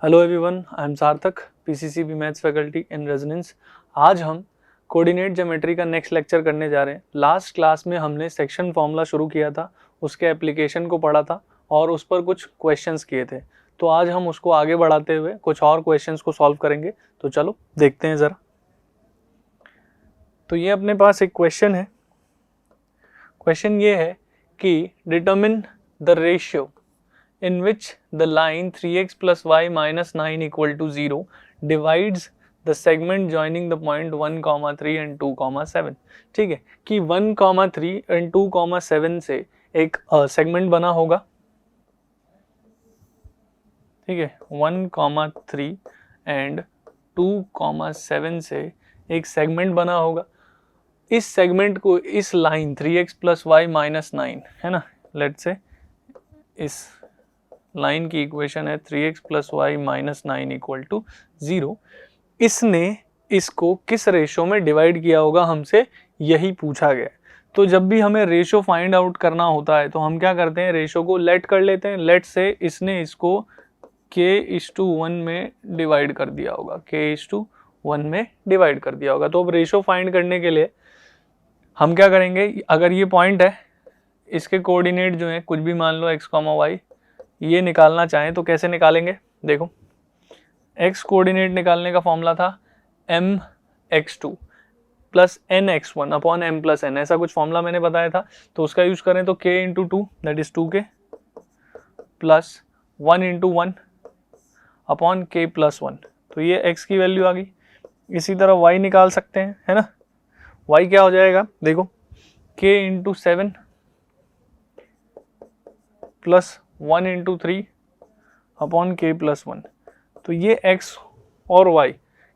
Hello everyone, I am सार्थक, पीसीसीबी maths faculty in resonance. आज हम कोऑर्डिनेट ज्योमेट्री का नेक्स्ट लेक्चर करने जा रहे हैं। लास्ट क्लास में हमने सेक्शन फॉर्मूला शुरू किया था, उसके एप्लीकेशन को पढ़ा था और उस पर कुछ क्वेश्चंस किए थे। तो आज हम उसको आगे बढ़ाते हुए कुछ और क्वेश्चंस को सॉल्व करेंगे। तो चलो देखते हैं ज़रा। तो ये अपने पास एक क्वेश्चन है। क्वेश्चन ये है कि determine the ratio in which the line 3x plus y minus 9 equal to 0 divides the segment joining the point 1, 3 and 2, 7। ठीक है कि 1, 3 and 2, 7 से एक सेगमेंट बना होगा। ठीक है, 1, 3 एंड 2, 7 से एक सेगमेंट बना होगा। इस सेगमेंट को इस line 3x plus y minus 9 है ना, लेट्स से इस लाइन की इक्वेशन है 3x plus y minus 9 equal to 0। इसने इसको किस रेशो में डिवाइड किया होगा, हमसे यही पूछा गया। तो जब भी हमें रेशो फाइंड आउट करना होता है तो हम क्या करते हैं, रेशो को लेट कर लेते हैं। लेट से इसने इसको k/1 में डिवाइड कर दिया होगा, k/1 में डिवाइड कर दिया होगा। तो अब रेशो फाइंड करने के लिए हम क्या करेंगे, अगर ये पॉइंट है, इसके कोऑर्डिनेट जो है कुछ भी मान लो x, y, ये निकालना चाहें तो कैसे निकालेंगे। देखो, x कोऑर्डिनेट निकालने का फॉर्मूला था mx2 plus nx1 upon m plus n, ऐसा कुछ फॉर्मूला मैंने बताया था। तो उसका यूज करें तो k into 2 that is 2k plus 1 into 1 upon k plus 1। तो ये x की वैल्यू आ गई। इसी तरह y निकाल सकते हैं, है ना। y क्या हो जाएगा, देखो k into 7 plus 1 into 3 upon k plus 1। तो ये x और y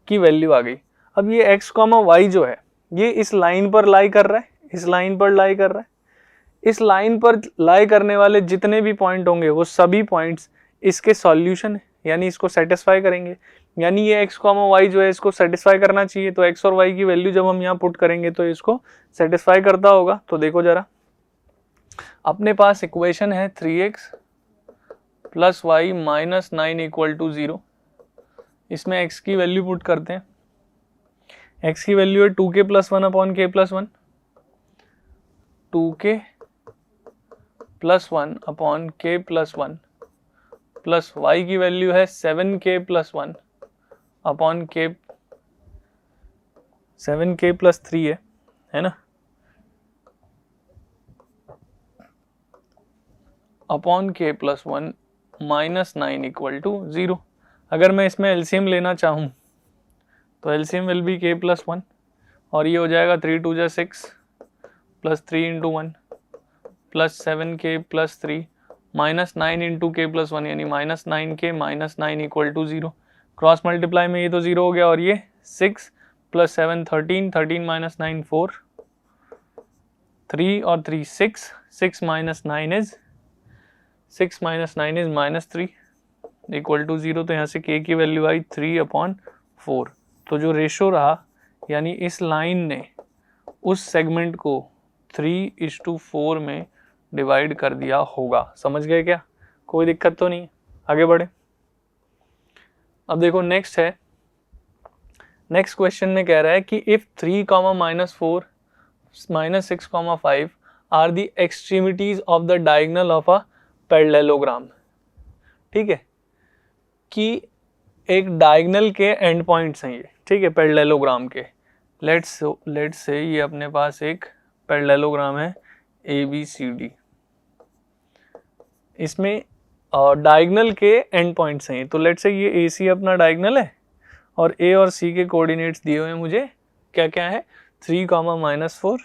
की वैल्यू आ गई। अब ये x, y जो है ये इस लाइन पर लाई कर रहा है, इस लाइन पर लाई कर रहा है। इस लाइन पर लाई करने वाले जितने भी पॉइंट होंगे वो सभी पॉइंट्स इसके सॉल्यूशन है, यानी इसको सेटिस्फाई करेंगे। यानी ये x, y जो है इसको सेटिस्फाई करना चाहिए। तो x और y की वैल्यू जब हम यहाँ पुट करेंगे तो इसको सेटिस्फाई करता होगा। तो देखो जरा, अपने पास इक्वेशन है 3x plus Y minus 9 equal to 0। इसमें x की वैल्यू पुट करते हैं। x की वैल्यू है 2k plus 1 upon k plus 1, 2k plus 1 upon k plus 1 plus y की वैल्यू है 7k plus 1 upon k, 7k plus 3 है ना, upon k plus 1 minus 9 equal to 0। अगर मैं इसमें एलसीएम लेना चाहूँ तो LCM will be k plus 1 और ये हो जाएगा 3 2 जा 6 plus 3 into 1 plus 7k plus 3 minus 9 into k plus 1 यानी minus 9k minus 9 equal to 0। Cross multiply में ये तो 0 हो गया और ये 6 प्लस 7 13, 13 माइनस 9 4, 3 और 3 6, 6 minus 9 is 6 minus 9 is minus 3 equal to 0। तो यहाँ से k की वैल्यू आई 3/4। तो जो रेशो रहा, यानी इस लाइन ने उस सेगमेंट को 3:4 में डिवाइड कर दिया होगा। समझ गए क्या, कोई दिक्कत तो नहीं। आगे बढ़े। अब देखो नेक्स्ट है, नेक्स्ट क्वेश्चन में कह रहा है कि if 3, -4, -6, 5 are the extremities of the diagonal of a parallelogram. ठीक है, कि एक डायगोनल के एंड पॉइंट्स हैं ये, ठीक है, पैरेललोग्राम के। लेट्स से ये अपने पास एक पैरेललोग्राम है ABCD। इसमें डायगोनल के एंड पॉइंट्स हैं। तो लेट्स से ये AC अपना डायगोनल है और A और C के कोऑर्डिनेट्स दिए हुए हैं मुझे। क्या क्या है, 3, -4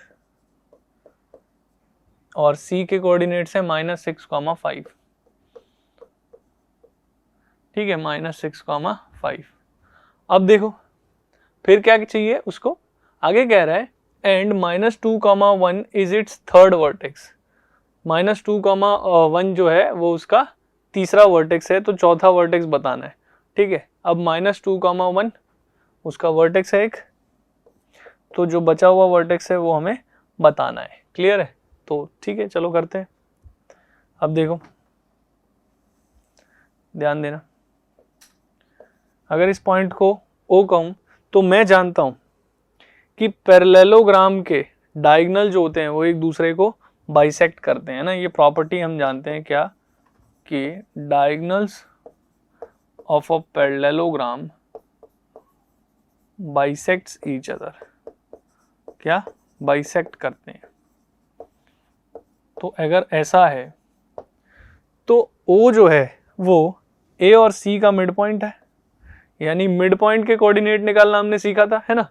और C के कोऑर्डिनेट्स है -6, 5। ठीक है, -6, 5। अब देखो फिर क्या चाहिए उसको, आगे कह रहा है and -2, 1 is it's third vertex. -2, 1 जो है वो उसका तीसरा वर्टेक्स है, तो चौथा वर्टेक्स बताना है। ठीक है, अब -2, 1 उसका वर्टेक्स है एक, तो जो बचा हुआ वर्टेक्स है वो हमें बताना है। क्लियर है, तो ठीक है चलो करते हैं। अब देखो ध्यान देना, अगर इस पॉइंट को O कहूँ तो मैं जानता हूँ कि पैरेललोग्राम के डायगोनल जो होते हैं वो एक दूसरे को बाइसेक्ट करते हैं ना, ये प्रॉपर्टी हम जानते हैं क्या, कि diagonals of a parallelogram bisects each other, क्या बाइसेक्ट करते हैं। तो अगर ऐसा है तो O जो है वो A और C का मिड पॉइंट है, यानी मिड पॉइंट के कोऑर्डिनेट निकालना हमने सीखा था, है ना।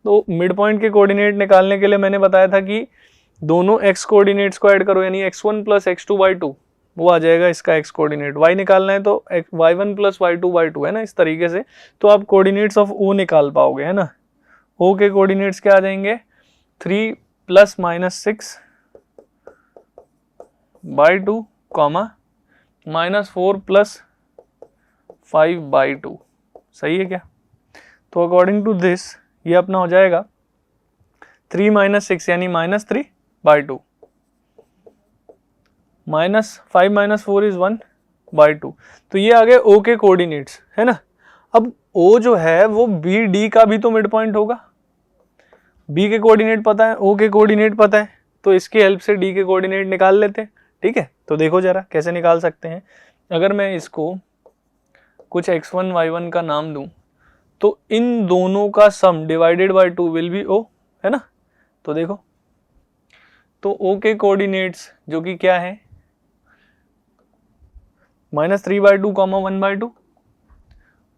तो मिड पॉइंट के कोऑर्डिनेट निकालने के लिए मैंने बताया था कि दोनों x कोऑर्डिनेट्स को ऐड करो, यानी x1 प्लस x2/2 वो आ जाएगा इसका x कोऑर्डिनेट। y निकालना है तो y1 प्लस y2/2 है ना, इस तरीके से तो आप कोऑर्डिनेट्स ऑफ O निकाल पाओगे, है ना। O के कोऑर्डिनेट्स क्या आ जाएंगे, 3 प्लस माइनस 6/2 कॉमा -4 प्लस 5/2, सही है क्या। तो अकॉर्डिंग टू दिस ये अपना हो जाएगा 3 माइनस 6 यानी -3/2, -5 - 4 इज 1/2। तो ये आ गए O के कोऑर्डिनेट्स, है ना। अब O जो है वो BD का भी तो मिड पॉइंट होगा, B के कोऑर्डिनेट पता है, O के कोऑर्डिनेट पता है, तो इसकी हेल्प से D के कोऑर्डिनेट निकाल लेते हैं। ठीक है, तो देखो जरा कैसे निकाल सकते हैं। अगर मैं इसको कुछ x1 y1 का नाम दूं तो इन दोनों का सम divided by 2 will be O, है ना। तो देखो, तो O के कोऑर्डिनेट्स जो कि क्या है, -3/2 कॉमा 1/2,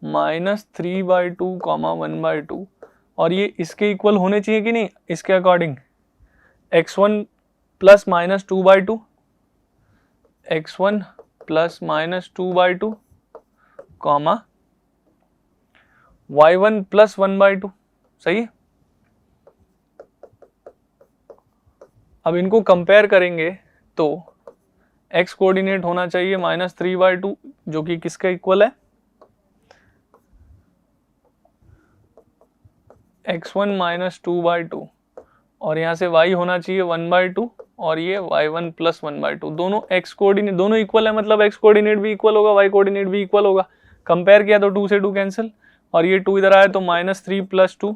-3/2 कॉमा 1/2, और ये इसके इक्वल होने चाहिए कि नहीं, इसके according x1 plus -2/2, x1 plus -2/2 comma y1 plus 1/2, सही है। अब इनको कंपेयर करेंगे तो x कोऑर्डिनेट होना चाहिए -3/2 जो कि किसका इक्वल है, x1 - 2/2, और यहाँ से y होना चाहिए 1/2 और ये y1 प्लस 1/2, दोनों x कोऑर्डिनेट दोनों इक्वल है, मतलब x कोऑर्डिनेट भी इक्वल होगा, y कोऑर्डिनेट भी इक्वल होगा। कंपेयर किया तो 2 से 2 कैंसिल, और ये 2 इधर आया तो -3 प्लस 2,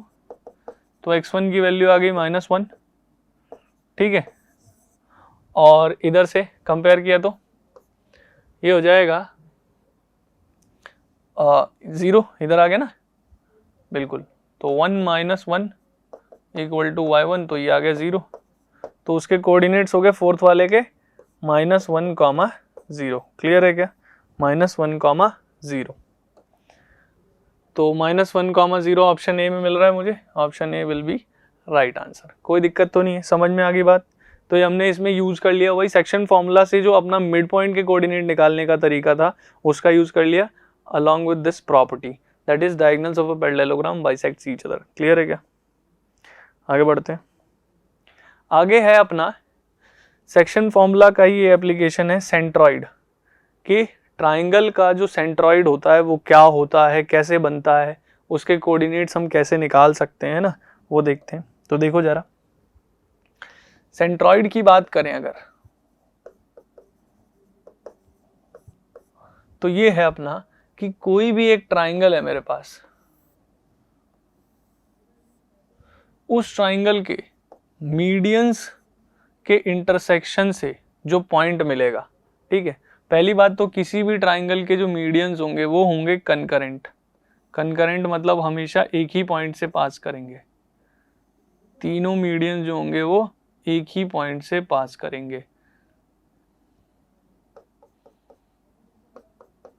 तो x1 की वैल्यू आ गई -1, ठीक है। और इधर से कंपेयर किया तो ये हो जाएगा 0, इधर आ गया ना, बिल्कुल। तो 1 - 1 इक्वल टू y1, तो ये आ गया 0। तो उसके कोऑर्डिनेट्स हो गए फोर्थ वाले के -1, 0। क्लियर है क्या, -1, 0। तो -1, 0 ऑप्शन ए में मिल रहा है मुझे, option A will be right answer. कोई दिक्कत तो नहीं है, समझ में आ गई बात। तो ये हमने इसमें यूज कर लिया वही सेक्शन फॉर्मूला से जो अपना मिड पॉइंट के कोऑर्डिनेट निकालने का तरीका था उसका यूज कर लिया, along with this property that is diagonals of a parallelogram bisects each other. Clear है क्या, आगे बढ़ते हैं। आगे है अपना सेक्शन फॉर्मूला का ही ये एप्लीकेशन है सेंट्रॉइड, कि ट्राइंगल का जो सेंट्रॉइड होता है वो क्या होता है, कैसे बनता है, उसके कोऑर्डिनेट्स हम कैसे निकाल सकते हैं ना, वो देखते हैं। तो देखो जरा, सेंट्रॉइड की बात करें अगर तो ये है अपना कि कोई भी एक ट्राइंगल है मेरे पास, उस ट्राइंगल के मीडियंस के इंटरसेक्शन से जो पॉइंट मिलेगा, ठीक है। पहली बात तो किसी भी ट्राइंगल के जो मीडियंस होंगे वो होंगे कनकरेंट। कनकरेंट मतलब हमेशा एक ही पॉइंट से पास करेंगे, तीनों मीडियंस जो होंगे वो एक ही पॉइंट से पास करेंगे,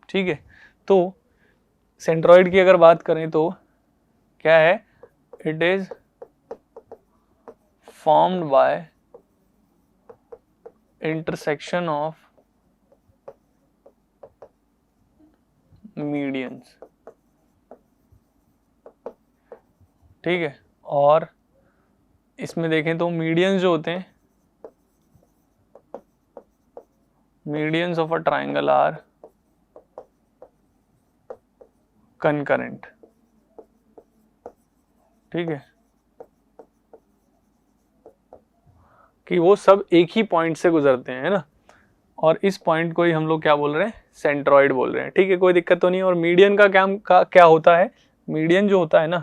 ठीक है। तो सेंट्रॉइड की अगर बात करें तो क्या है, it is formed by intersection of medians, ठीक है। और इसमें देखें तो मीडियंस जो होते हैं, medians of a triangle are concurrent, ठीक है, कि वो सब एक ही पॉइंट से गुजरते हैं, है ना। और इस पॉइंट को ही हम लोग क्या बोल रहे हैं, सेंट्रॉइड बोल रहे हैं। ठीक है, कोई दिक्कत तो नहीं है। और मीडियन का क्या होता है, मीडियन जो होता है ना,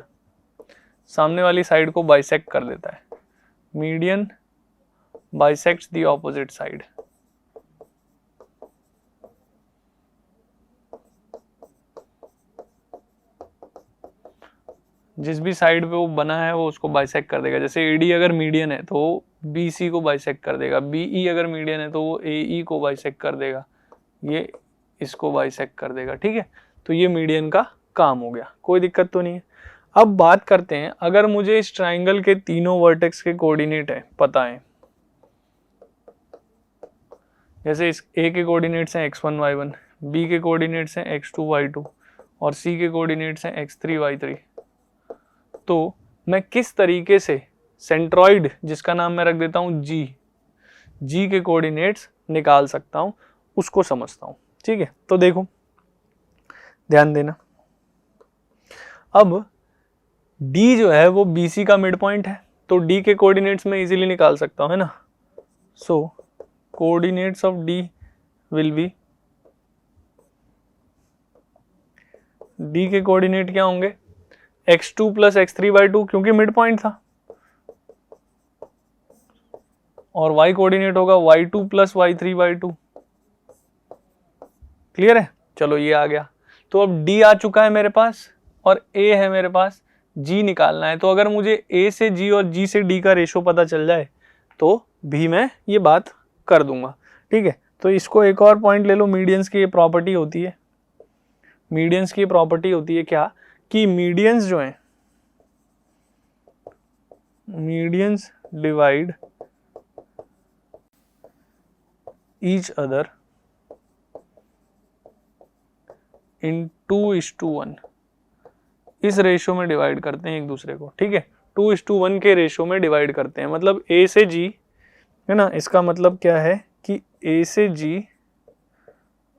सामने वाली साइड को बाइसेक्ट कर देता है। Median bisects the opposite side. जिस भी साइड पे वो बना है वो उसको बाइसेक्ट कर देगा। जैसे एडी अगर मीडियन है तो वो बीसी को बाइसेक्ट कर देगा, बीई अगर मीडियन है तो वो एई को बाइसेक्ट कर देगा, ये इसको बाइसेक्ट कर देगा। ठीक है, तो ये मीडियन का काम हो गया, कोई दिक्कत तो नहीं है। अब बात करते हैं, अगर मुझे इस ट्राइंगल के तीनों वर्टेक्स के कोऑर्डिनेट है पता है, जैसे इस ए के कोऑर्डिनेट्स हैं x1 y1, बी के कोऑर्डिनेट्स हैं x2 y2 और सी के कोऑर्डिनेट्स हैं x3 y3, तो मैं किस तरीके से सेंट्रॉइड, जिसका नाम मैं रख देता हूं जी के कोऑर्डिनेट्स निकाल सकता हूं, उसको समझता हूं। ठीक है, तो देखो ध्यान देना। अब D जो है वो BC का मिड पॉइंट है, तो D के कोऑर्डिनेट्स में इजीली निकाल सकता हूं, है ना। So coordinates of D will be, D के कोऑर्डिनेट क्या होंगे, x2 प्लस x3/2 क्योंकि मिड पॉइंट था, और y कोऑर्डिनेट होगा y2 प्लस y3/2। क्लियर है, चलो ये आ गया। तो अब D आ चुका है मेरे पास और A है मेरे पास, G निकालना है। तो अगर मुझे A से G और G से D का रेशो पता चल जाए तो भी मैं ये बात कर दूंगा। ठीक है, तो इसको एक और पॉइंट ले लो। मीडियंस की ये प्रॉपर्टी होती है, मीडियंस की प्रॉपर्टी होती है क्या, कि मीडियंस जो हैं, medians divide each other in 2:1, इस रेशो में डिवाइड करते हैं एक दूसरे को। ठीक है, 2:1 के रेशो में डिवाइड करते हैं, मतलब A से G, है ना। इसका मतलब क्या है कि A से G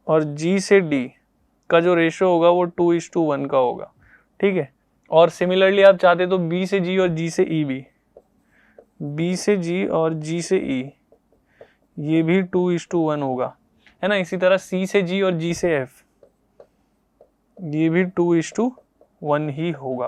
और G से D का जो रेशो होगा वो 2:1 का होगा। ठीक है, और सिमिलरली आप चाहते तो B से G और G से E भी, B से G और G से E ये भी 2:1 होगा, है ना। इसी तरह C से G और G से F ये भी 2:1 ही होगा।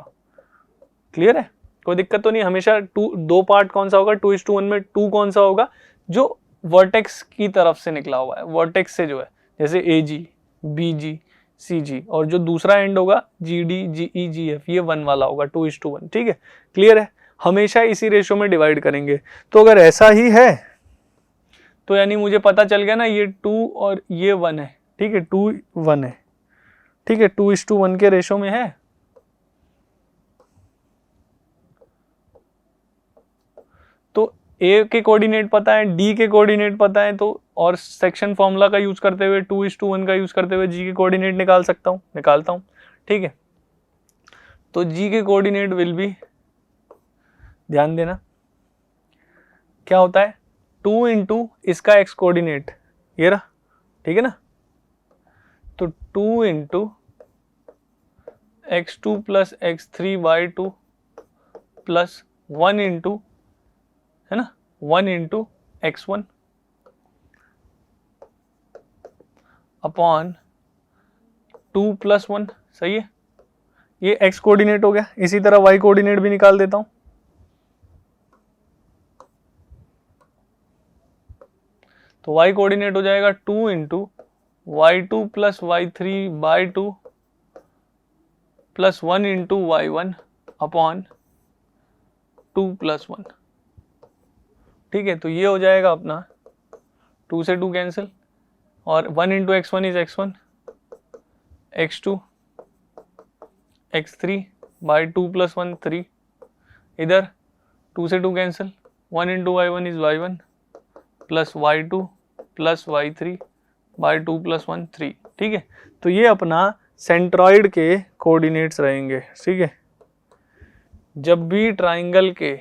क्लियर है, कोई दिक्कत तो नहीं। हमेशा दो पार्ट कौन सा होगा, 2:1 में 2 कौन सा होगा, जो वर्टेक्स की तरफ से निकला हुआ है, वर्टेक्स से जो है, जैसे AG, BG, CG, और जो दूसरा एंड होगा GD, GE, GF, ये 1 वाला होगा, 2:1। ठीक है, क्लियर है, हमेशा इसी रेशो में डिवाइड करेंगे। तो अगर ऐसा ही है तो यानी मुझे पता चल गया ना, ये 2 और ये 1 है। ठीक है, 2 1 है। ठीक है, 2:1 के रेशो में है। तो A के कोऑर्डिनेट पता है, D के कोऑर्डिनेट पता है, तो और सेक्शन फॉर्मूला का यूज करते हुए, 2:1 का यूज करते हुए G के कोऑर्डिनेट निकालता हूं। ठीक है, तो G के कोऑर्डिनेट विल बी, ध्यान देना क्या होता है, 2 इंटू इसका x कोऑर्डिनेट ये रहा। ठीक है ना, तो 2 into x2 plus x3/2 plus 1 into, है ना, 1 इंटू x1 अपॉन 2 प्लस 1। सही है, ये x कोऑर्डिनेट हो गया। इसी तरह y कोऑर्डिनेट भी निकाल देता हूं। तो y कोऑर्डिनेट हो जाएगा 2 into y2 plus y3/2 plus 1 into y1 upon 2 plus 1। ठीक है, तो ये हो जाएगा अपना 2 से 2 कैंसिल, और 1 into x1 is x1, x2, x3/2 plus 1 3, इधर 2 से 2 cancel, 1 into y1 is y1 plus y2 plus y3/2 plus 1 3। ठीक है, तो ये अपना सेंट्रॉइड के कोऑर्डिनेट्स रहेंगे। ठीक है, जब भी ट्राइंगल के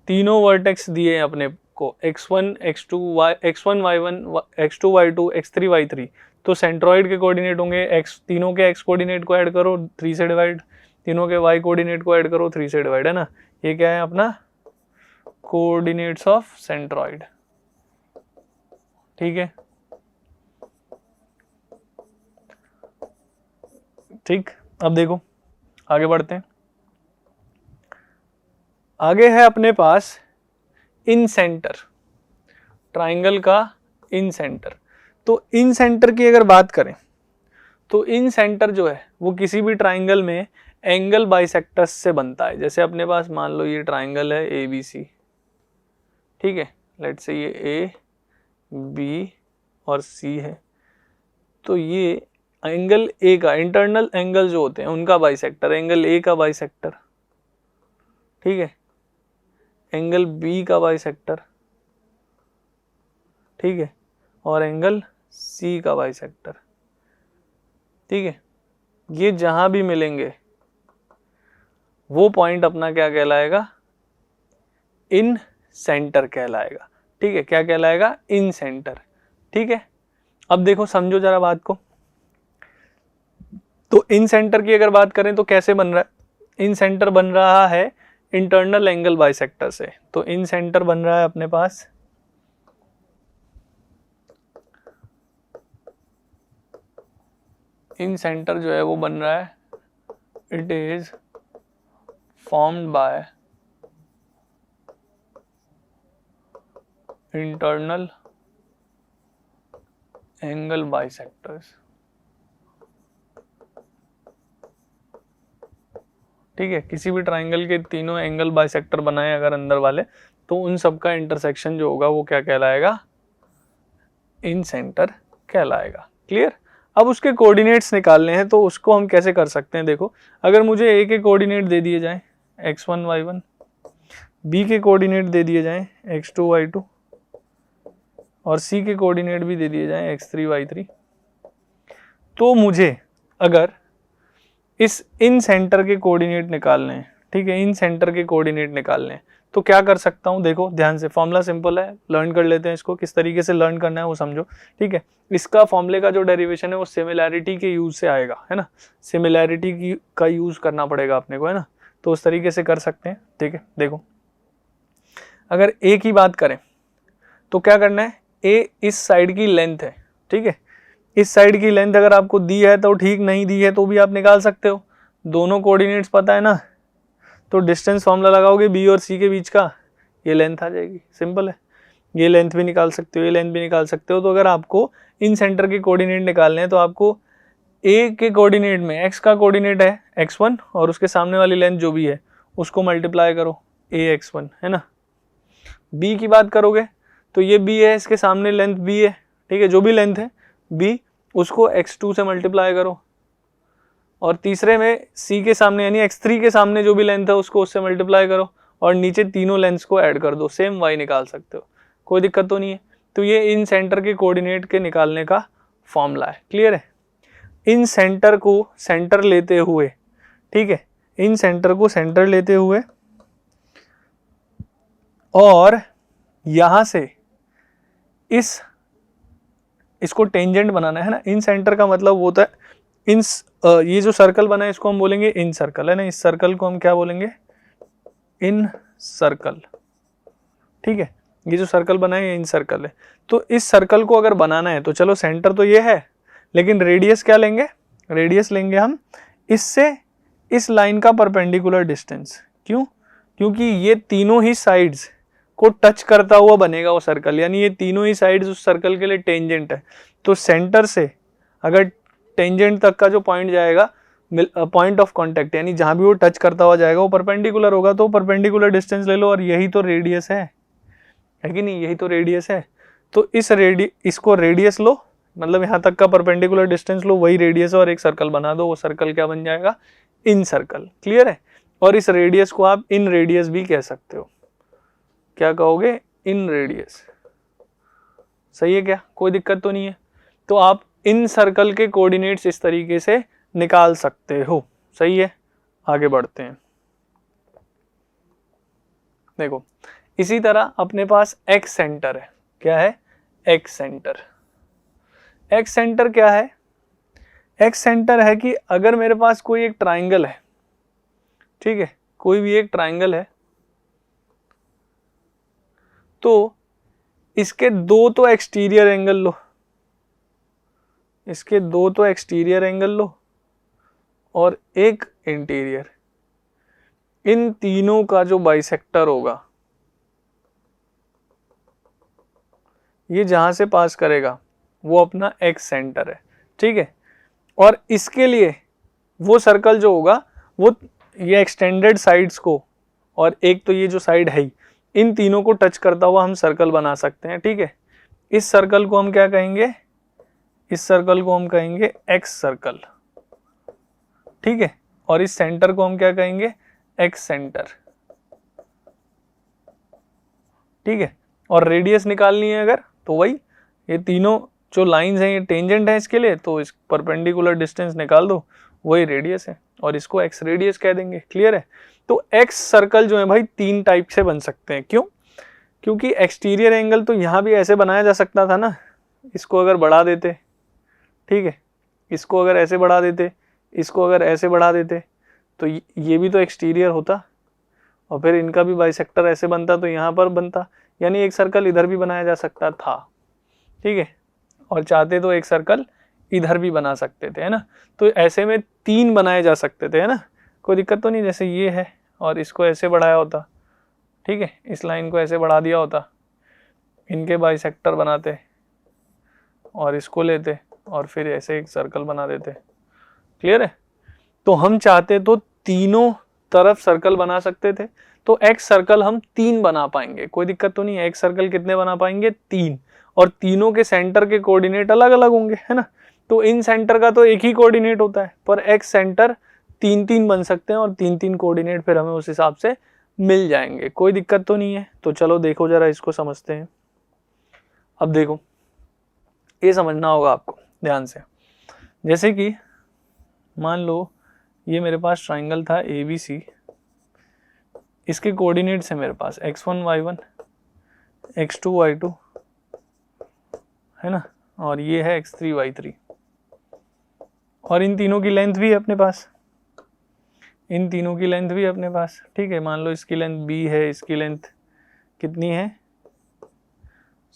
तीनों वर्टेक्स दिए हैं अपने को, x1 x2 x1 y1 x2 y2 x3 y3, तो सेंट्रॉइड के कोऑर्डिनेट होंगे तीनों के x कोऑर्डिनेट को ऐड करो 3 से डिवाइड, तीनों के y कोऑर्डिनेट को ऐड करो 3 से डिवाइड, है ना। ये क्या है अपना कोऑर्डिनेट्स ऑफ सेंट्रॉइड। ठीक है, ठीक। अब देखो आगे बढ़ते हैं। आगे है अपने पास इन सेंटर, ट्राइंगल का इन सेंटर। तो इन सेंटर की अगर बात करें तो इन सेंटर जो है वो किसी भी ट्राइंगल में एंगल बाइसेक्टर्स से बनता है। जैसे अपने पास मान लो ये ट्राइंगल है ए बी सी, ठीक है, लेट्स से ये ए बी और सी है, तो ये एंगल ए का इंटरनल एंगल जो होते हैं उनका बाइसेक्टर, एंगल ए का बाइसेक्टर, ठीक है, एंगल बी का बाइसेक्टर, ठीक है, और एंगल सी का बाइसेक्टर, ठीक है। ये जहां भी मिलेंगे वो पॉइंट अपना क्या कहलाएगा, इन सेंटर कहलाएगा, ठीक है। क्या कहलाएगा, इन सेंटर, ठीक है। अब देखो समझो जरा बात को। तो इन सेंटर की अगर बात करें तो कैसे बन रहा है, इन सेंटर बन रहा है इंटरनल एंगल बाइसेक्टर से। तो इन सेंटर बन रहा है अपने पास इन सेंटर जो है वो बन रहा है, it is formed by internal angle bisectors, ठीक है। किसी भी ट्राइंगल के तीनों एंगल बाइसेक्टर बनाए अगर अंदर वाले, तो उन सब का इंटरसेक्शन जो होगा वो क्या कहलाएगा, इन सेंटर कहलाएगा। क्लियर। अब उसके कोऑर्डिनेट्स निकालने हैं, तो उसको हम कैसे कर सकते हैं। देखो अगर मुझे ए के कोऑर्डिनेट दे दिए जाएं x1 y1, बी के कोऑर्डिनेट दे दिए जाएं x2 y2 और सी के कोऑर्डिनेट भी दे दिए जाएं x3 y3, तो मुझे अगर इस इन सेंटर के कोऑर्डिनेट निकालने हैं, ठीक है, इन सेंटर के कोऑर्डिनेट निकालने हैं, तो क्या कर सकता हूं। देखो ध्यान से, फॉर्मूला सिंपल है, लर्न कर लेते हैं इसको, किस तरीके से लर्न करना है वो समझो, ठीक है। इसका फॉर्मूले का जो डेरिवेशन है वो सिमिलैरिटी के यूज से आएगा, है ना, सिमिलैरिटी की का यूज करना पड़ेगा अपने को, है ना, तो उस तरीके से कर सकते हैं, ठीक है। देखो अगर ए की बात करें तो क्या करना है, ए इस साइड की लेंथ है, ठीक है, इस साइड की लेंथ अगर आपको दी है तो ठीक, नहीं दी है तो भी आप निकाल सकते हो। दोनों कोऑर्डिनेट्स पता है ना, तो डिस्टेंस फॉर्मूला लगाओगे बी और सी के बीच का, ये लेंथ आ जाएगी, सिंपल है। ये लेंथ भी निकाल सकते हो, ये लेंथ भी निकाल सकते हो। तो अगर आपको इन सेंटर के कोऑर्डिनेट निकालने हैं तो आपको ए के कोऑर्डिनेट में एक्स का कोऑर्डिनेट है x1 और उसके सामने वाली लेंथ जो भी है उसको मल्टीप्लाई करो ax1, है ना। बी की बात करोगे तो ये बी है, इसके सामने लेंथ बी है, ठीक है, जो भी लेंथ है बी उसको x2 से मल्टीप्लाई करो, और तीसरे में सी के सामने यानी x3 के सामने जो भी लेंथ है उसको उससे मल्टीप्लाई करो, और नीचे तीनों लेंथ्स को ऐड कर दो, सेम y निकाल सकते हो, कोई दिक्कत तो नहीं है। तो ये इन सेंटर के कोऑर्डिनेट के निकालने का फॉर्मूला है। क्लियर है। इन सेंटर को सेंटर लेते हुए, ठीक है, इन सेंटर को सेंटर लेते हुए और यहां से इसको टेंजेंट बनाना है ना। इन सेंटर का मतलब वो होता है इन ये जो सर्कल बना है इसको हम बोलेंगे इन सर्कल, है ना। इस सर्कल को हम क्या बोलेंगे, इन सर्कल, ठीक है। ये जो सर्कल बना है इन सर्कल है। तो इस सर्कल को अगर बनाना है तो चलो सेंटर तो ये है, लेकिन रेडियस क्या लेंगे, रेडियस लेंगे हम इससे इस लाइन का परपेंडिकुलर डिस्टेंस। क्यों, क्योंकि ये तीनों ही साइड्स को टच करता हुआ बनेगा वो सर्कल, यानी ये तीनों ही साइड्स उस सर्कल के लिए टेंजेंट है। तो सेंटर से अगर टेंजेंट तक का जो पॉइंट जाएगा, पॉइंट ऑफ कांटेक्ट, यानी जहां भी वो टच करता हुआ जाएगा वो परपेंडिकुलर होगा, तो परपेंडिकुलर डिस्टेंस ले लो, और यही तो रेडियस है कि नहीं, यही तो रेडियस है। तो इसको रेडियस लो, मतलब यहाँ तक का परपेंडिकुलर डिस्टेंस लो, वही रेडियस और एक सर्कल बना दो, वो सर्कल क्या बन जाएगा, इन सर्कल। क्लियर है। और इस रेडियस को आप इन रेडियस भी कह सकते हो, क्या कहोगे, इन रेडियस। सही है क्या, कोई दिक्कत तो नहीं है। तो आप इन सर्कल के कोऑर्डिनेट्स इस तरीके से निकाल सकते हो। सही है, आगे बढ़ते हैं। देखो इसी तरह अपने पास एक्स सेंटर है। क्या है, एक्स सेंटर। एक्स सेंटर क्या है, एक्स सेंटर है कि अगर मेरे पास कोई एक ट्राइंगल है, ठीक है, कोई भी एक ट्राइंगल है, तो इसके दो तो एक्सटीरियर एंगल लो, इसके दो तो एक्सटीरियर एंगल लो और एक इंटीरियर, इन तीनों का जो बाइसेक्टर होगा ये जहां से पास करेगा वो अपना एक्स सेंटर है, ठीक है। और इसके लिए वो सर्कल जो होगा वो ये एक्सटेंडेड साइड्स को और एक तो ये जो साइड है ही, इन तीनों को टच करता हुआ हम सर्कल बना सकते हैं, ठीक है। इस सर्कल को हम क्या कहेंगे, इस सर्कल को हम कहेंगे एक्स सर्कल, ठीक है। और इस सेंटर को हम क्या कहेंगे, एक्स सेंटर, ठीक है। और रेडियस निकालनी है अगर तो वही ये तीनों जो लाइंस हैं ये टेंजेंट है इसके लिए, तो इस परपेंडिकुलर डिस्टेंस निकाल दो, वही रेडियस है और इसको एक्स रेडियस कह देंगे। क्लियर है। तो एक्स सर्कल जो है भाई तीन टाइप से बन सकते हैं। क्यों? क्योंकि एक्सटीरियर एंगल तो यहाँ भी ऐसे बनाया जा सकता था ना, इसको अगर बढ़ा देते, ठीक है, इसको अगर ऐसे बढ़ा देते, इसको अगर ऐसे बढ़ा देते तो ये भी तो एक्सटीरियर होता और फिर इनका भी बाइसेक्टर ऐसे बनता तो यहाँ पर बनता, यानी एक सर्कल इधर भी बनाया जा सकता था, ठीक है। और चाहते तो एक सर्कल इधर भी बना सकते थे, है ना। तो ऐसे में तीन बनाए जा सकते थे, है ना, कोई दिक्कत तो नहीं। जैसे ये है और इसको ऐसे बढ़ाया होता, ठीक है, इस लाइन को ऐसे बढ़ा दिया होता, इनके बाइसेक्टर बनाते और इसको लेते और फिर ऐसे एक सर्कल बना देते। क्लियर है। तो हम चाहते तो तीनों तरफ सर्कल बना सकते थे, तो एक्स सर्कल हम तीन बना पाएंगे, कोई दिक्कत तो नहीं है। एक्स सर्कल कितने बना पाएंगे, तीन, और तीनों के सेंटर के कोऑर्डिनेट अलग अलग होंगे, है ना। तो इन सेंटर का तो एक ही कोऑर्डिनेट होता है, पर एक्स सेंटर तीन तीन बन सकते हैं और तीन तीन कोऑर्डिनेट फिर हमें उस हिसाब से मिल जाएंगे, कोई दिक्कत तो नहीं है। तो चलो देखो जरा इसको समझते हैं। अब देखो ये समझना होगा आपको ध्यान से। जैसे कि मान लो ये मेरे पास ट्राइंगल था ABC, इसके कोऑर्डिनेट्स है मेरे पास x1 y1 x2 y2, है ना, और ये है x3 y3, और इन तीनों की लेंथ भी है अपने पास, इन तीनों की लेंथ भी अपने पास, ठीक है। मान लो इसकी लेंथ b है, इसकी लेंथ कितनी है,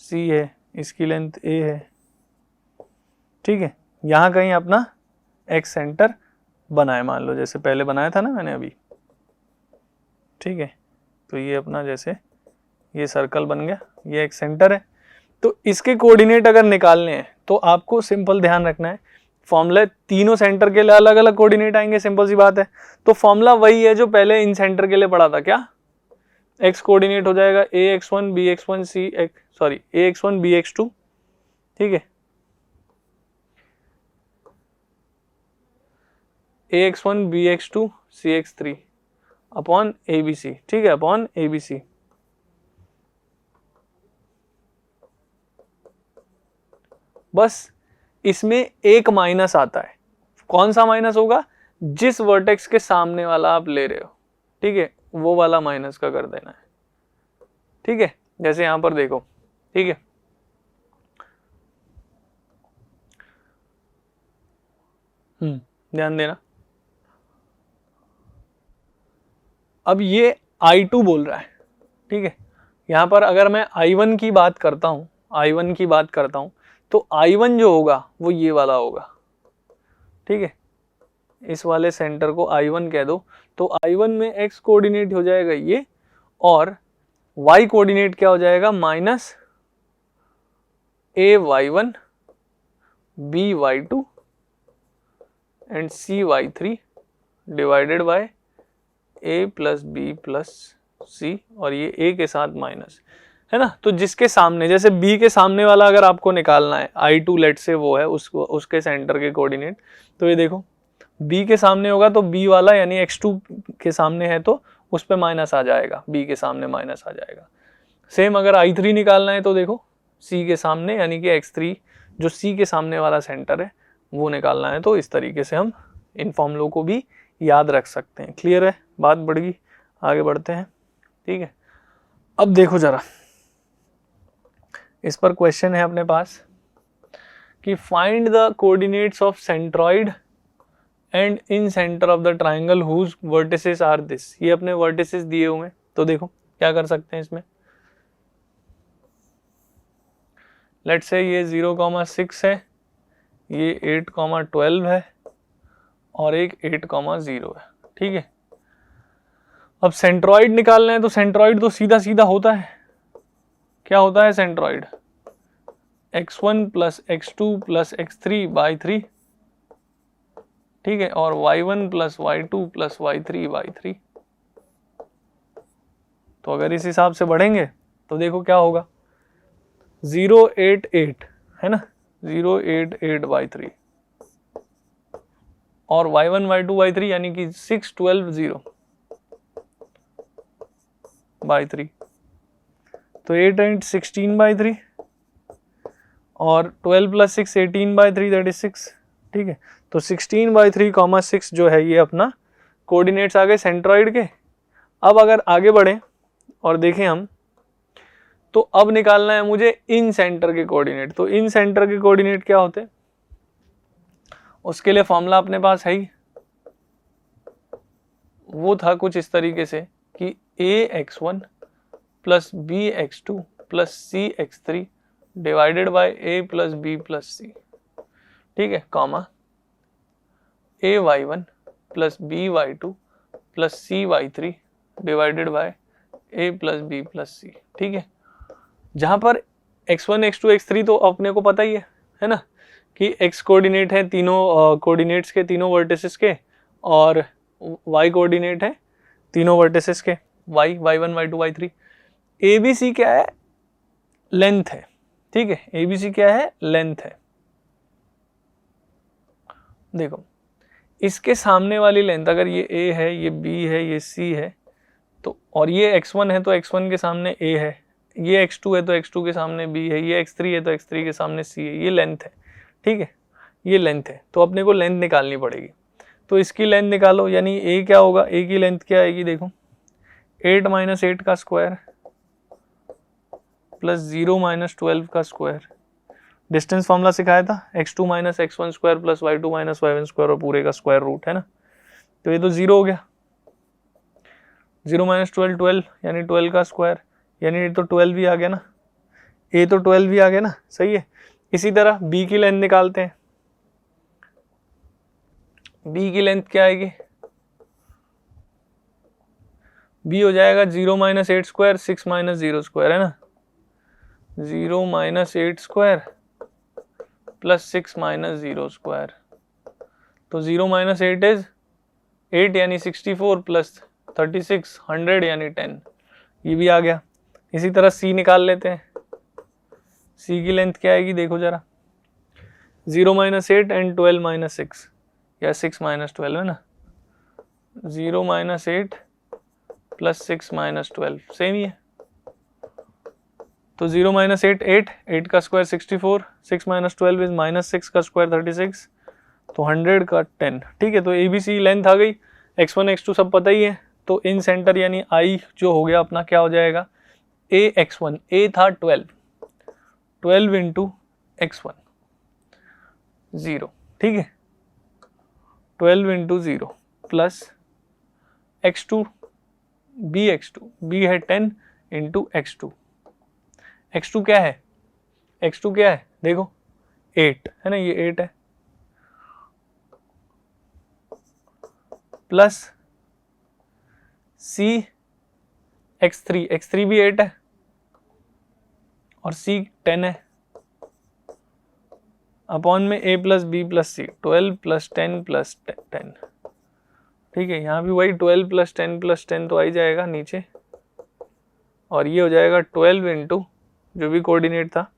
c है, इसकी लेंथ a है, ठीक है। यहाँ कहीं अपना x सेंटर बनाए, मान लो जैसे पहले बनाया था ना मैंने अभी, ठीक है। तो ये अपना जैसे ये सर्कल बन गया, ये एक सेंटर है। तो इसके कोऑर्डिनेट अगर निकालने हैं तो आपको सिंपल ध्यान रखना है, फॉर्मूला तीनों सेंटर के लिए अलग अलग कोऑर्डिनेट आएंगे, सिंपल सी बात है। तो फॉर्मूला वही है जो पहले इन सेंटर के लिए पढ़ा था, क्या, x कोऑर्डिनेट हो जाएगा ax1 bx1 ax1 bx2, ठीक है, ax1 bx2 cx3 upon ABC, ठीक है, अपॉन ABC। बस इसमें एक माइनस आता है, कौन सा माइनस होगा, जिस वर्टेक्स के सामने वाला आप ले रहे हो, ठीक है, वो वाला माइनस का कर देना है, ठीक है। जैसे यहां पर देखो, ठीक है, ध्यान देना। अब ये I2 बोल रहा है, ठीक है। यहां पर अगर मैं I1 की बात करता हूं, I1 की बात करता हूं तो I1 जो होगा वो ये वाला होगा, ठीक है। इस वाले सेंटर को I1 कह दो, तो I1 में x कोऑर्डिनेट हो जाएगा ये, और y कोऑर्डिनेट क्या हो जाएगा, minus ay1 by2 and cy3 divided by a plus b plus c, और ये a के साथ माइनस, है ना। तो जिसके सामने, जैसे b के सामने वाला अगर आपको निकालना है, I2 लेट से वो है उसको, उसके सेंटर के कोऑर्डिनेट, तो ये देखो b के सामने होगा तो b वाला यानी x2 के सामने है तो उस पे माइनस आ जाएगा, b के सामने माइनस आ जाएगा। सेम अगर I3 निकालना है तो देखो c के सामने यानी कि x3 जो c के सामने वाला सेंटर है वो निकालना है, तो इस तरीके से हम इन फॉर्मूलों को भी याद रख सकते हैं। क्लियर है, बात बढ़ गई, आगे बढ़ते हैं, ठीक है। अब देखो जरा इस पर क्वेश्चन है अपने पास कि find the coordinates of centroid and incentre of the triangle whose vertices are this. ये अपने वर्टिसेस दिए हुए हैं, तो देखो क्या कर सकते हैं इसमें। लेट्स से ये 0,6 है, ये 8,12 है और एक 8,0 है, ठीक है। अब सेंट्रॉइड निकालना है, तो सेंट्रॉइड तो सीधा सीधा होता है, क्या होता है centroid, x1 plus x2 plus x3 by 3, ठीक है, और y1 plus y2 plus y3 by 3। तो अगर इस हिसाब से बढ़ेंगे तो देखो क्या होगा, 088 है ना, 088 बाई 3 और y1 y2 y3 यानी कि 612 बाई 3, तो 8 एंड 16 बाई 3 और 12 प्लस 6 18 बाई 3 दैट इज 6, ठीक है। तो 16 बाई 3 6 जो है ये अपना कोऑर्डिनेट्स आ गए सेंट्रॉइड के। अब अगर आगे बढ़ें और देखें हम, तो अब निकालना है मुझे इन सेंटर के कोऑर्डिनेट। तो इन सेंटर के कोऑर्डिनेट क्या होते हैं, उसके लिए फॉर्मूला अपने पास है ही, वो था कुछ इस तरीके से कि ax1 plus bx2 plus cx3 divided by a plus b plus c, ठीक है, comma ay1 plus by2 plus cy3 divided by a plus b plus c, ठीक है। जहां पर x1 x2 x3 तो अपने को पता ही है ना, कि x कोऑर्डिनेट है तीनों कोऑर्डिनेट्स के, तीनों वर्टिसेस के, और y कोऑर्डिनेट है तीनों वर्टिसेस के, y1 y2 y3। ABC क्या है, लेंथ है, ठीक है, ABC क्या है, लेंथ है। देखो इसके सामने वाली लेंथ, अगर ये A है, ये B है, ये C है, तो और ये x1 है तो x1 के सामने A है, ये x2 है तो x2 के सामने B है, ये x3 है तो x3 के सामने C है, ये लेंथ है, ठीक है, ये लेंथ है। तो अपने को लेंथ निकालनी पड़ेगी, तो इसकी लेंथ निकालो, यानी A क्या होगा, A की लेंथ क्या आएगी, देखो 8 माइनस 8 का स्क्वायर प्लस 0 माइनस 12 का स्क्वायर, डिस्टेंस फॉर्मूला सिखाया था, x2 minus x1 square plus y2 minus y1 square और पूरे का स्क्वायर रूट, है ना। तो ये तो 0 हो गया, 0 माइनस 12 12 यानी 12 का स्क्वायर, यानी ये तो 12 भी आ गया ना, A तो 12 भी आ गया ना, सही है। इसी तरह B की लेंथ निकालते हैं, B की लेंथ क्या आएगी, B हो जाएगा 0 माइनस 8 स्क्वायर 6 माइनस 0 स्क्वायर, है ना, 0 minus 8 square plus 6 minus 0 square. तो 0 माइनस 8 इज 8 यानी 64 प्लस 36 100 यानी 10, ये भी आ गया। इसी तरह C निकाल लेते हैं, C की लेंथ क्या आएगी, देखो जरा, 0 माइनस 8 एंड 12 माइनस 6 या 6 माइनस 12, है ना, 0 माइनस 8 प्लस 6 माइनस 12 सेम ही है। तो 0 माइनस 8 8, 8 का स्क्वायर 64, 6 माइनस 12 इज माइनस 6 का स्क्वायर 36, तो 100 का 10, ठीक है। तो ABC लेंथ आ गई, x1 x2 सब पता ही है। तो इन सेंटर यानी I जो हो गया अपना क्या हो जाएगा, ax1, A था 12 इंटू x1 0, ठीक है, 12 इंटू 0 प्लस x2 B है 10 इंटू x2, x2 क्या है, x2 क्या है, देखो 8 है ना, ये 8 है, प्लस C x3 भी 8 है और C 10 है, अपॉन में A plus B plus C 12 plus 10 plus 10, ठीक है। यहाँ भी वही 12 प्लस 10 प्लस 10 तो आ ही जाएगा नीचे, और ये हो जाएगा 12 इंटू जो भी कोऑर्डिनेट था।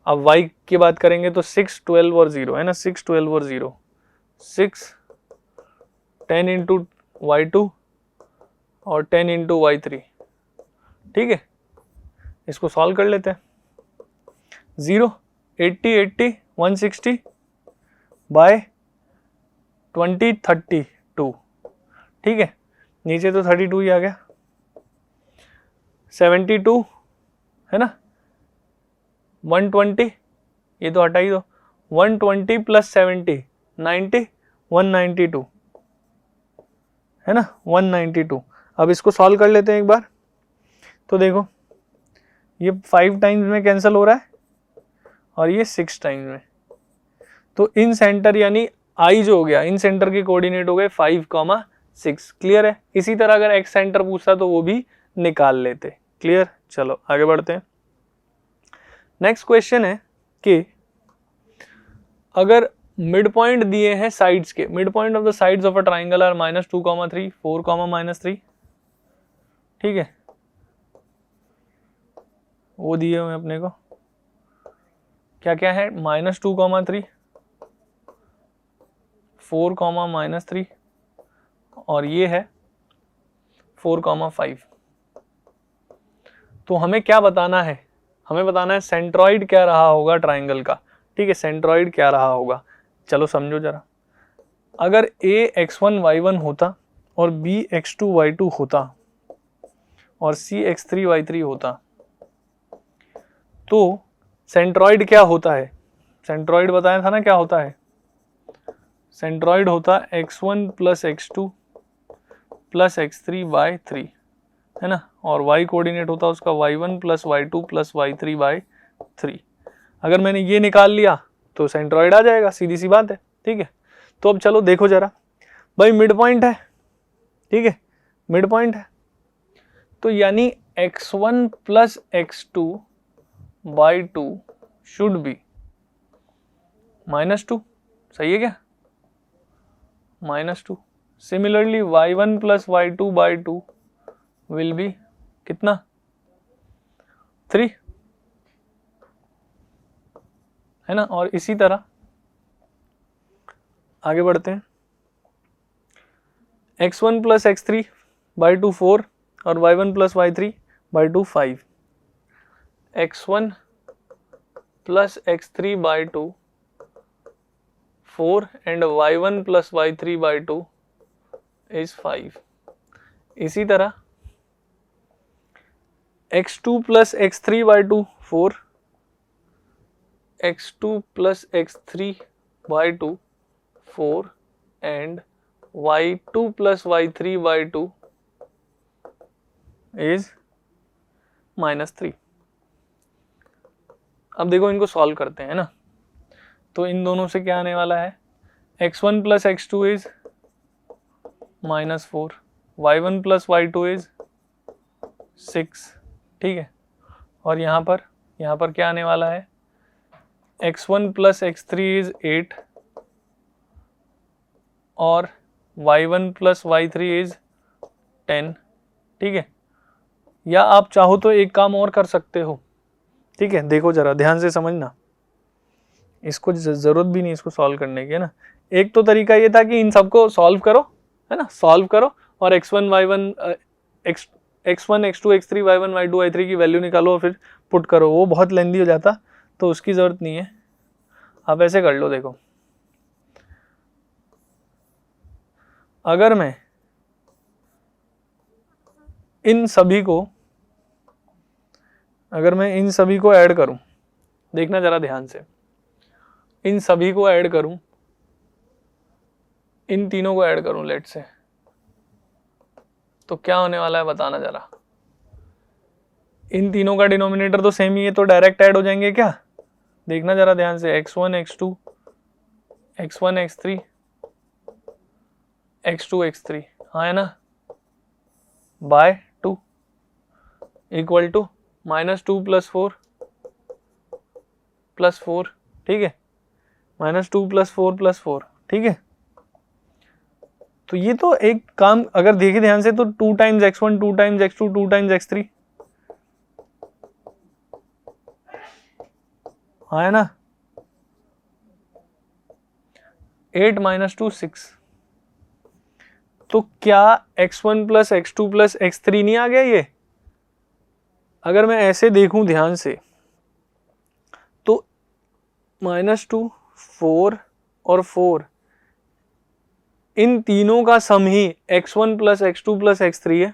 अब y की बात करेंगे तो 6 12 और 0 है ना, 6 12 और 0, 6 10 इंटू y2 और 10 इंटू y3, ठीक है। इसको सॉल्व कर लेते हैं, 0 80 80 160 बाय 20 32, ठीक है, नीचे तो 32 ही आ गया, 72 है ना, 120 ये तो हटा ही दो, 120 प्लस 70 90 192 है ना, 192। अब इसको सॉल्व कर लेते हैं एक बार, तो देखो ये 5 टाइम्स में कैंसिल हो रहा है, और ये 6 टाइम्स में। तो इन सेंटर यानी आई जो हो गया, इन सेंटर के कोऑर्डिनेट हो गए 5,6। क्लियर है। इसी तरह अगर एक्स सेंटर पूछता तो वो भी निकाल लेते। क्लियर। चलो आगे बढ़ते हैं। नेक्स्ट क्वेश्चन है कि अगर मिड पॉइंट दिए हैं साइड्स के, midpoint of the sides of a triangle are -2,3, 4, -3। ठीक है, वो दिए हुए अपने को क्या क्या है, -2,3, 4, -3 और ये है 4,5। तो हमें क्या बताना है, हमें बताना है सेंट्रॉइड क्या रहा होगा ट्राइंगल का। ठीक है, सेंट्रॉइड क्या रहा होगा। चलो समझो जरा। अगर a x1 y1 होता और b x2 y2 होता और c x3 y3 होता तो सेंट्रॉइड क्या होता है। सेंट्रॉइड बताया था ना क्या होता है। सेंट्रॉइड होता x1 + x2 + x3 by 3, है ना, और y कोऑर्डिनेट होता उसका y1 + y2 + y3 by 3। अगर मैंने ये निकाल लिया तो सेंट्रॉइड आ जाएगा, सीधी सी बात है। ठीक है, तो अब चलो देखो जरा, भाई मिड पॉइंट है। ठीक है, मिड पॉइंट है तो यानी x1 + x2 by 2 should be -2। सही है क्या, -2। Similarly y1 + y2 by 2 will be कितना, 3, है ना। और इसी तरह आगे बढ़ते हैं। x1 + x3 by 2 4 और y1 + y3 by 2 5। x1 + x3 by 2 4 and y1 + y3 by 2 is 5। इसी तरह x2 + x3 by 2 4, x2 + x3 by 2 4 and y2 + y3 by 2 is -3। अब देखो इनको सॉल्व करते हैं ना, तो इन दोनों से क्या आने वाला है, x1 + x2 is -4, y1 + y2 is 6। ठीक है, और यहाँ पर क्या आने वाला है, x1 + x3 is 8 और y1 + y3 is 10। ठीक है, या आप चाहो तो एक काम और कर सकते हो। ठीक है, देखो जरा ध्यान से समझना, इसको जरूरत भी नहीं इसको सॉल्व करने की, है ना। एक तो तरीका ये था कि इन सबको सॉल्व करो, है ना, सॉल्व करो और x1 x2 x3 y1 y2 y3 की वैल्यू निकालो और फिर पुट करो, वो बहुत लेंदी हो जाता तो उसकी जरूरत नहीं है। आप ऐसे कर लो, देखो अगर मैं इन सभी को ऐड करूं, देखना जरा ध्यान से, इन सभी को ऐड करूं, इन तीनों को ऐड करूं लेट से, तो क्या होने वाला है बताना जरा। इन तीनों का डिनोमिनेटर तो सेम ही है तो डायरेक्ट ऐड हो जाएंगे क्या, देखना जरा ध्यान से। x1 x2 x1 x3 x2 x3, हाँ है ना, बाय 2 इक्वल टू -2 + 4 + 4। ठीक है, -2 + 4 + 4। ठीक है, तो ये तो एक काम अगर देखे ध्यान से तो 2 times x1 2 times x2 2 times x3, हाँ है ना, 8 - 2 6। तो क्या x1 + x2 + x3 नहीं आ गया ये। अगर मैं ऐसे देखूं ध्यान से तो -2 4 और 4 इन तीनों का सम ही x1 + x2 + x3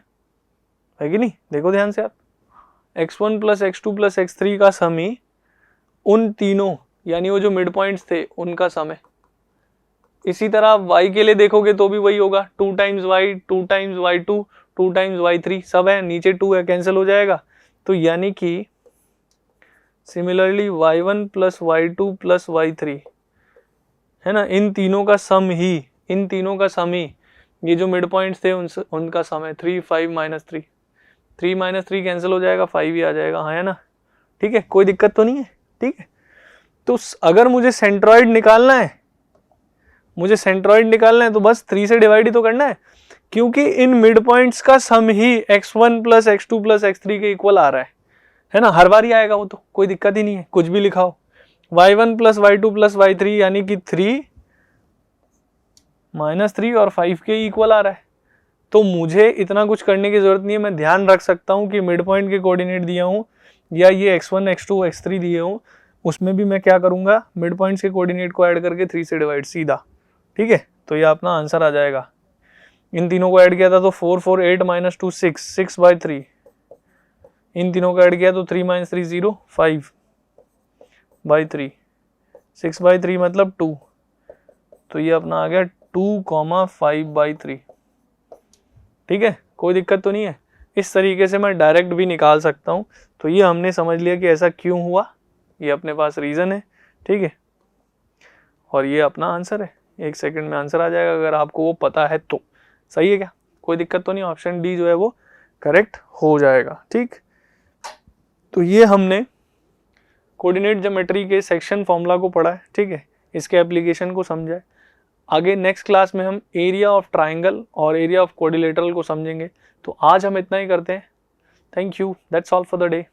है कि नहीं। देखो ध्यान से आप, x1 + x2 + x3 का सम ही उन तीनों यानी वो जो मिड पॉइंट्स थे उनका सम है। इसी तरह y के लिए देखोगे तो भी वही होगा, 2 times y 2 times y2 2 times y3 सब है, नीचे 2 है कैंसिल हो जाएगा। तो यानी कि similarly y1 plus y2 plus y3, है ना, इन तीनों का सम ही, इन तीनों का सम ही, ये जो मिड पॉइंट्स थे उनका सम है 3 5 माइनस 3, 3 माइनस 3 कैंसिल हो जाएगा, 5 ही आ जाएगा, हाँ है ना, ठीक है, कोई दिक्कत तो नहीं है, ठीक है। तो अगर मुझे सेंट्रॉइड निकालना है, मुझे सेंट्रॉइड निकालना है तो बस 3 से डिवाइड ही तो करना है, क्योंकि इन मिड पॉइंट्स का सम ही x1 plus x2 plus x3 के इक्वल आ रहा है ना, हर बार ही आएगा वो, तो कोई दिक्कत ही नहीं है, कुछ भी लिखाओ। y1 plus y2 plus y3 यानी कि 3 माइनस 3 और 5 के इक्वल आ रहा है। तो मुझे इतना कुछ करने की जरूरत नहीं है, मैं ध्यान रख सकता हूँ कि मिड पॉइंट के कोऑर्डिनेट दिया हूँ या ये x1 x2 x3 दिए हूँ, उसमें भी मैं क्या करूँगा, मिड पॉइंट्स के कोऑर्डिनेट को ऐड करके 3 से डिवाइड सीधा, ठीक है। तो ये अपना आंसर आ जाएगा। इन तीनों को ऐड किया था तो 4 4 8 माइनस 2 6 6 बाई 3, इन तीनों को ऐड किया तो 3 माइनस 3 0 5 बाई 3, 6 बाई 3 मतलब 2, तो ये अपना आ गया 2,5 बाई 3, ठीक है, कोई दिक्कत तो नहीं है। इस तरीके से मैं डायरेक्ट भी निकाल सकता हूँ। तो ये हमने समझ लिया कि ऐसा क्यों हुआ, ये अपने पास रीज़न है, ठीक है, और ये अपना आंसर है। 1 सेकंड में आंसर आ जाएगा अगर आपको वो पता है तो। सही है क्या, कोई दिक्कत तो नहीं, ऑप्शन डी जो है वो करेक्ट हो जाएगा, ठीक। तो ये हमने कोऑर्डिनेट ज्योमेट्री के सेक्शन फॉर्मूला को पढ़ा है, ठीक है, इसके एप्लीकेशन को समझा है। आगे नेक्स्ट क्लास में हम एरिया ऑफ ट्राइंगल और एरिया ऑफ क्वाड्रिलेटरल को समझेंगे। तो आज हम इतना ही करते हैं। Thank you, that's all for the day.